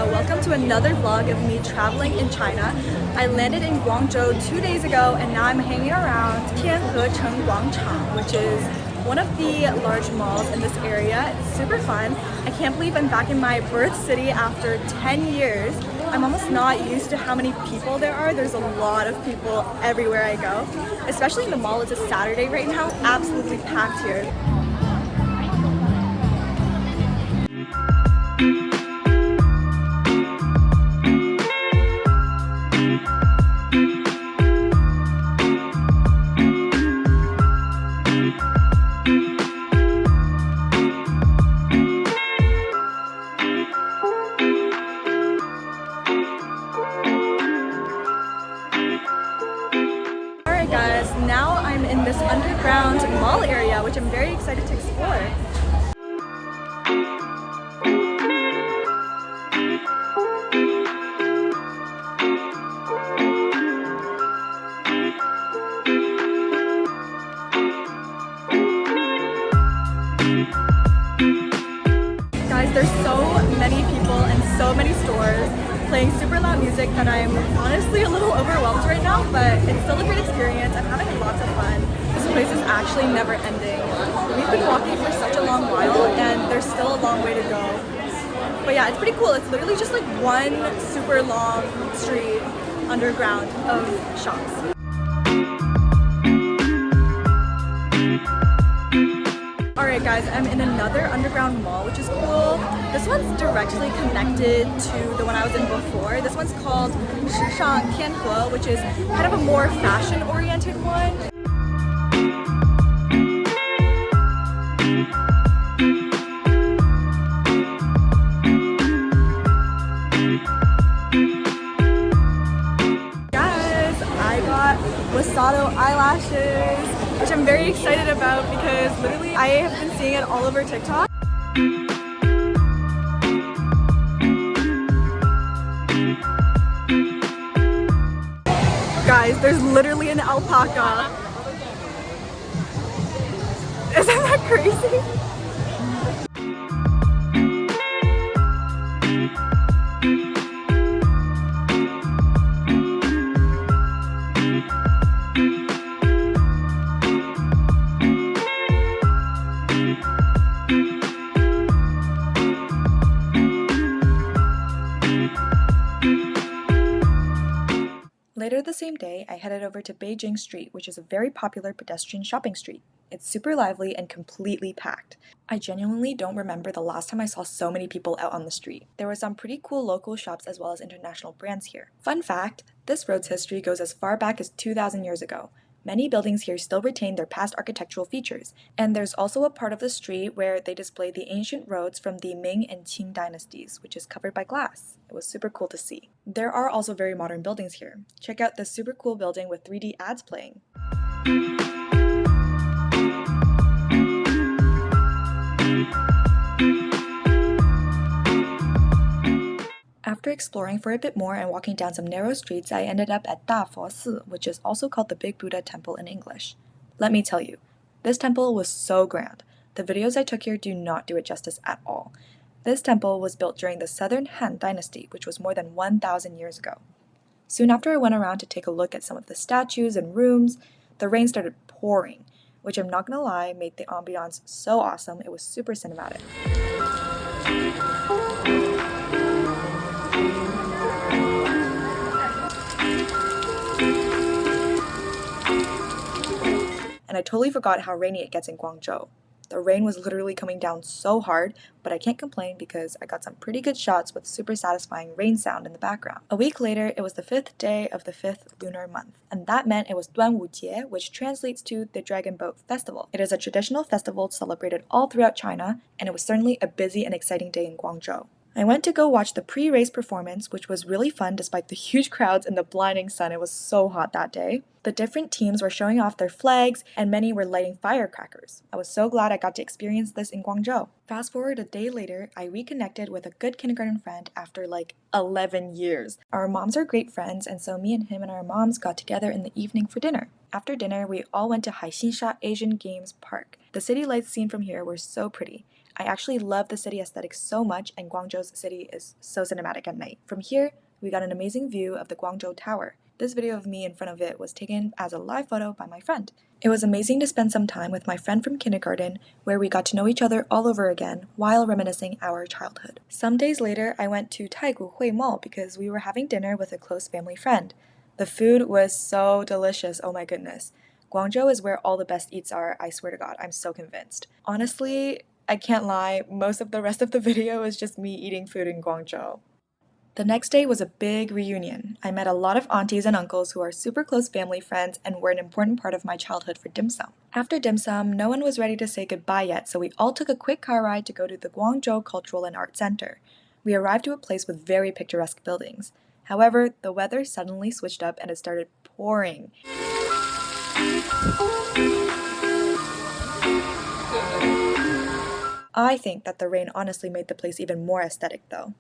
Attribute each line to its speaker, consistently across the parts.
Speaker 1: Welcome to another vlog of me traveling in China. I landed in Guangzhou 2 days ago and now I'm hanging around Tianhecheng Guangchang, which is one of the large malls in this area. It's super fun. I can't believe I'm back in my birth city after 10 years. I'm almost not used to how many people there are. There's a lot of people everywhere I go, especially in the mall. It's a Saturday right now. Absolutely packed here. Guys, now I'm in this underground mall area, which I'm very excited to explore. Guys, there's so many people and so many stores playing super loud music that I'm honestly a little overwhelmed right now, but it's still a great experience. I'm having lots of fun. This place is actually never ending. We've been walking for such a long while and there's still a long way to go. But yeah, it's pretty cool. It's literally just like one super long street underground of shops. Alright guys, I'm in another underground mall, which is cool. This one's directly connected to the one I was in before. This one's called Shishang Tianhe, which is kind of a more fashion-oriented one. Guys, I got Wasato eyelashes, which I'm very excited about because literally I have been seeing it all over TikTok. Guys, there's literally an alpaca. Isn't that crazy? Later the same day, I headed over to Beijing Street, which is a very popular pedestrian shopping street. It's super lively and completely packed. I genuinely don't remember the last time I saw so many people out on the street. There were some pretty cool local shops as well as international brands here. Fun fact, this road's history goes as far back as 2,000 years ago. Many buildings here still retain their past architectural features, and there's also a part of the street where they display the ancient roads from the Ming and Qing dynasties, which is covered by glass. It was super cool to see. There are also very modern buildings here. Check out this super cool building with 3D ads playing. After exploring for a bit more and walking down some narrow streets, I ended up at Dafo Si, which is also called the Big Buddha Temple in English. Let me tell you, this temple was so grand. The videos I took here do not do it justice at all. This temple was built during the Southern Han Dynasty, which was more than 1,000 years ago. Soon after I went around to take a look at some of the statues and rooms, the rain started pouring, which I'm not gonna lie, made the ambiance so awesome. It was super cinematic. And I totally forgot how rainy it gets in Guangzhou. The rain was literally coming down so hard, but I can't complain because I got some pretty good shots with super satisfying rain sound in the background. A week later, it was the 5th day of the 5th lunar month, and that meant it was Duanwujie, which translates to the Dragon Boat Festival. It is a traditional festival celebrated all throughout China, and it was certainly a busy and exciting day in Guangzhou. I went to go watch the pre-race performance, which was really fun despite the huge crowds and the blinding sun. It was so hot that day. The different teams were showing off their flags, and many were lighting firecrackers. I was so glad I got to experience this in Guangzhou. Fast forward a day later, I reconnected with a good kindergarten friend after like 11 years. Our moms are great friends, and so me and him and our moms got together in the evening for dinner. After dinner, we all went to Haixinsha Asian Games Park. The city lights seen from here were so pretty. I actually love the city aesthetic so much, and Guangzhou's city is so cinematic at night. From here, we got an amazing view of the Guangzhou Tower. This video of me in front of it was taken as a live photo by my friend. It was amazing to spend some time with my friend from kindergarten, where we got to know each other all over again while reminiscing our childhood. Some days later, I went to Taigu Hui Mall because we were having dinner with a close family friend. The food was so delicious, oh my goodness. Guangzhou is where all the best eats are, I swear to God, I'm so convinced. Honestly, I can't lie, most of the rest of the video is just me eating food in Guangzhou. The next day was a big reunion. I met a lot of aunties and uncles who are super close family friends and were an important part of my childhood for dim sum. After dim sum, no one was ready to say goodbye yet, so we all took a quick car ride to go to the Guangzhou Cultural and Art Center. We arrived to a place with very picturesque buildings. However, the weather suddenly switched up and it started pouring. I think that the rain honestly made the place even more aesthetic though.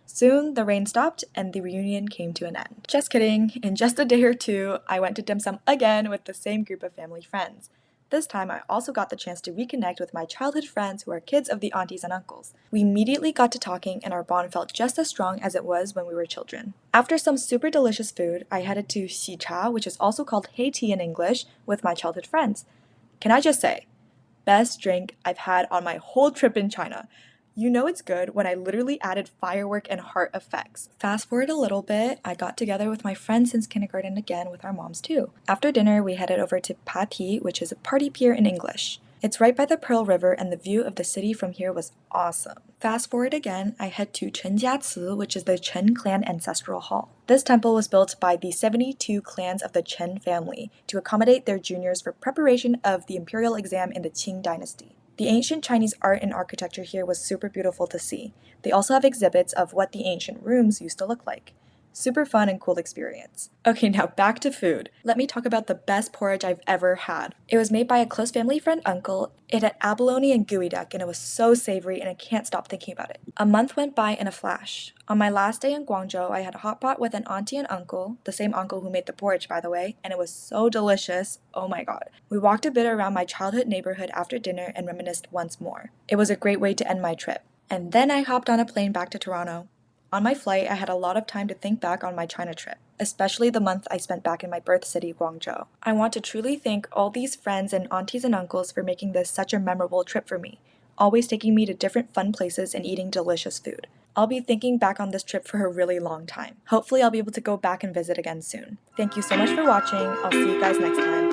Speaker 1: Soon, the rain stopped and the reunion came to an end. Just kidding, in just a day or two, I went to dim sum again with the same group of family friends. This time, I also got the chance to reconnect with my childhood friends who are kids of the aunties and uncles. We immediately got to talking and our bond felt just as strong as it was when we were children. After some super delicious food, I headed to Xi Cha, which is also called Hei Tea in English, with my childhood friends. Can I just say, best drink I've had on my whole trip in China. You know it's good when I literally added firework and heart effects. Fast forward a little bit, I got together with my friends since kindergarten again with our moms too. After dinner, we headed over to Pati, which is a party pier in English. It's right by the Pearl River and the view of the city from here was awesome. Fast forward again, I head to Chenjiaci, which is the Chen clan ancestral hall. This temple was built by the 72 clans of the Chen family to accommodate their juniors for preparation of the imperial exam in the Qing dynasty. The ancient Chinese art and architecture here was super beautiful to see. They also have exhibits of what the ancient rooms used to look like. Super fun and cool experience. Okay, now back to food. Let me talk about the best porridge I've ever had. It was made by a close family friend uncle. It had abalone and gooey duck, and it was so savory, and I can't stop thinking about it. A month went by in a flash. On my last day in Guangzhou, I had a hot pot with an auntie and uncle, the same uncle who made the porridge, by the way, and it was so delicious. Oh my god. We walked a bit around my childhood neighborhood after dinner and reminisced once more. It was a great way to end my trip. And then I hopped on a plane back to Toronto. On my flight, I had a lot of time to think back on my China trip, especially the month I spent back in my birth city, Guangzhou. I want to truly thank all these friends and aunties and uncles for making this such a memorable trip for me, always taking me to different fun places and eating delicious food. I'll be thinking back on this trip for a really long time. Hopefully I'll be able to go back and visit again soon. Thank you so much for watching. I'll see you guys next time.